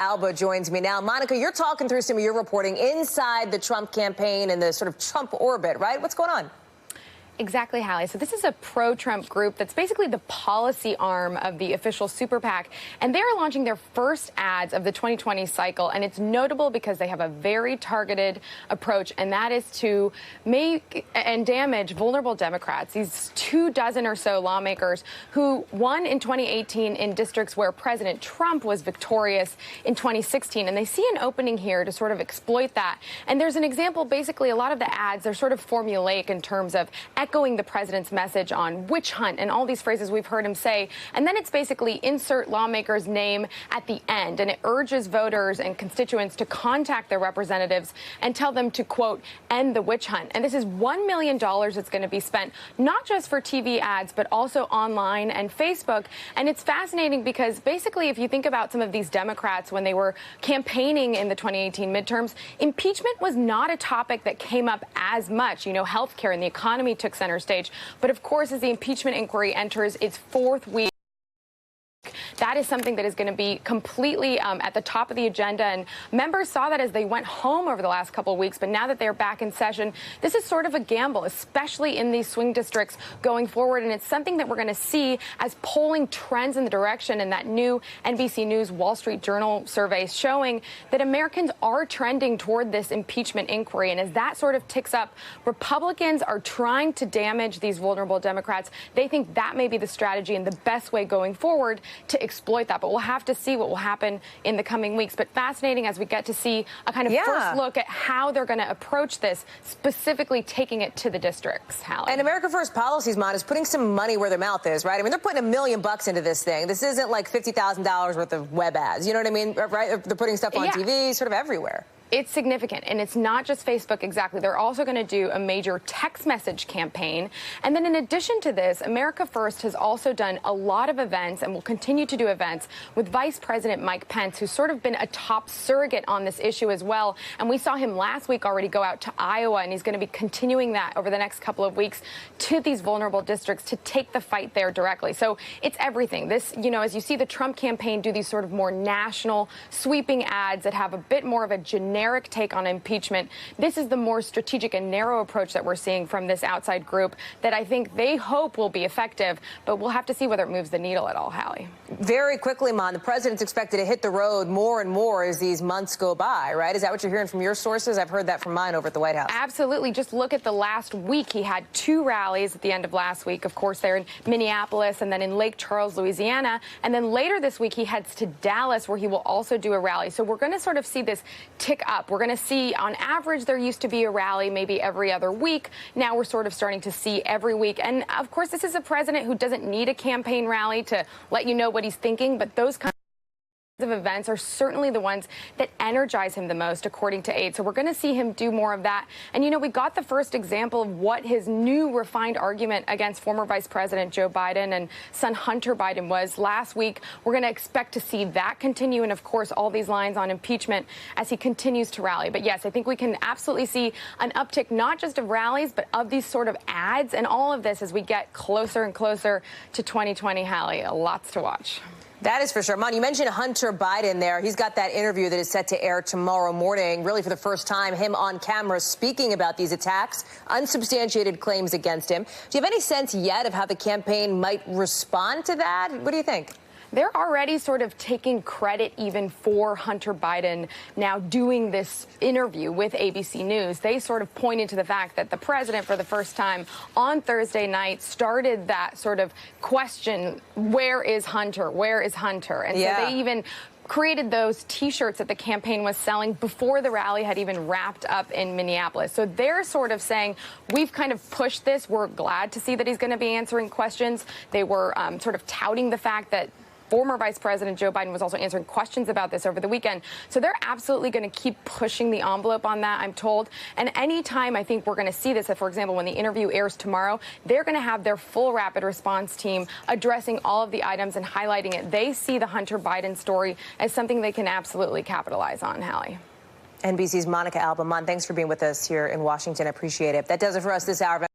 Alba joins me now. Monica, you're talking through some of your reporting inside the Trump campaign and the sort of Trump orbit, right? What's going on? Exactly, Hallie. So this is a pro-Trump group that's basically the policy arm of the official super PAC, and they are launching their first ads of the 2020 cycle, and it's notable because they have a very targeted approach, and that is to make and damage vulnerable Democrats, these 24 or so lawmakers who won in 2018 in districts where President Trump was victorious in 2016, and they see an opening here to sort of exploit that. And there's an example, basically a lot of the ads, they're sort of formulaic in terms of echoing the president's message on witch hunt and all these phrases we've heard him say. And then it's basically insert lawmaker's name at the end. And it urges voters and constituents to contact their representatives and tell them to, quote, end the witch hunt. And this is $1 million that's going to be spent not just for TV ads, but also online and Facebook. And it's fascinating because basically, if you think about some of these Democrats when they were campaigning in the 2018 midterms, impeachment was not a topic that came up as much. You know, healthcare and the economy took center stage. But of course, as the impeachment inquiry enters its fourth week, that is something that is going to be completely at the top of the agenda. And members saw that as they went home over the last couple of weeks. But now that they're back in session, this is sort of a gamble, especially in these swing districts going forward. And it's something that we're going to see as polling trends in the direction. And that new NBC News Wall Street Journal survey showing that Americans are trending toward this impeachment inquiry. And as that sort of ticks up, Republicans are trying to damage these vulnerable Democrats. They think that may be the strategy and the best way going forward to exploit that. But we'll have to see what will happen in the coming weeks. But fascinating as we get to see a kind of first look at how they're going to approach this, specifically taking it to the districts, Hallie. And America First Policies, Mon, is putting some money where their mouth is, right? I mean, they're putting $1 million into this thing. This isn't like $50,000 worth of web ads. You know what I mean? Right? They're putting stuff on TV, sort of everywhere. It's significant, and it's not just Facebook exactly. They're also going to do a major text message campaign. And then in addition to this, America First has also done a lot of events and will continue to do events with Vice President Mike Pence, who's sort of been a top surrogate on this issue as well. And we saw him last week already go out to Iowa, and he's going to be continuing that over the next couple of weeks to these vulnerable districts to take the fight there directly. So it's everything. This, you know, as you see the Trump campaign do these sort of more national sweeping ads that have a bit more of a generic take on impeachment, this is the more strategic and narrow approach that we're seeing from this outside group that I think they hope will be effective, but we'll have to see whether it moves the needle at all, Hallie. Very quickly, Mon, the president's expected to hit the road more and more as these months go by, right? Is that what you're hearing from your sources? I've heard that from mine over at the White House. Absolutely. Just look at the last week. He had 2 rallies at the end of last week. Of course, they're in Minneapolis and then in Lake Charles, Louisiana. And then later this week, he heads to Dallas, where he will also do a rally. So we're going to sort of see this tick up. We're going to see, on average, there used to be a rally maybe every other week. Now we're sort of starting to see every week. And, of course, this is a president who doesn't need a campaign rally to let you know what he's thinking, but those kinds of events are certainly the ones that energize him the most, according to aide. So we're going to see him do more of that. And, you know, we got the first example of what his new refined argument against former Vice President Joe Biden and son Hunter Biden was last week. We're going to expect to see that continue. And, of course, all these lines on impeachment as he continues to rally. But, yes, I think we can absolutely see an uptick, not just of rallies, but of these sort of ads and all of this as we get closer and closer to 2020, Hallie. Lots to watch. That is for sure. Mon, you mentioned Hunter Biden there. He's got that interview that is set to air tomorrow morning, really for the first time, him on camera speaking about these attacks, unsubstantiated claims against him. Do you have any sense yet of how the campaign might respond to that? What do you think? They're already sort of taking credit even for Hunter Biden now doing this interview with ABC News. They sort of pointed to the fact that the president, for the first time on Thursday night, started that sort of question, where is Hunter? Where is Hunter? And so they even created those T-shirts that the campaign was selling before the rally had even wrapped up in Minneapolis. So they're sort of saying, we've kind of pushed this. We're glad to see that he's going to be answering questions. They were sort of touting the fact that former Vice President Joe Biden was also answering questions about this over the weekend. So they're absolutely going to keep pushing the envelope on that, I'm told. And anytime I think we're going to see this, for example, when the interview airs tomorrow, they're going to have their full rapid response team addressing all of the items and highlighting it. They see the Hunter Biden story as something they can absolutely capitalize on, Hallie. NBC's Monica Alba. Mon, thanks for being with us here in Washington. I appreciate it. That does it for us this hour.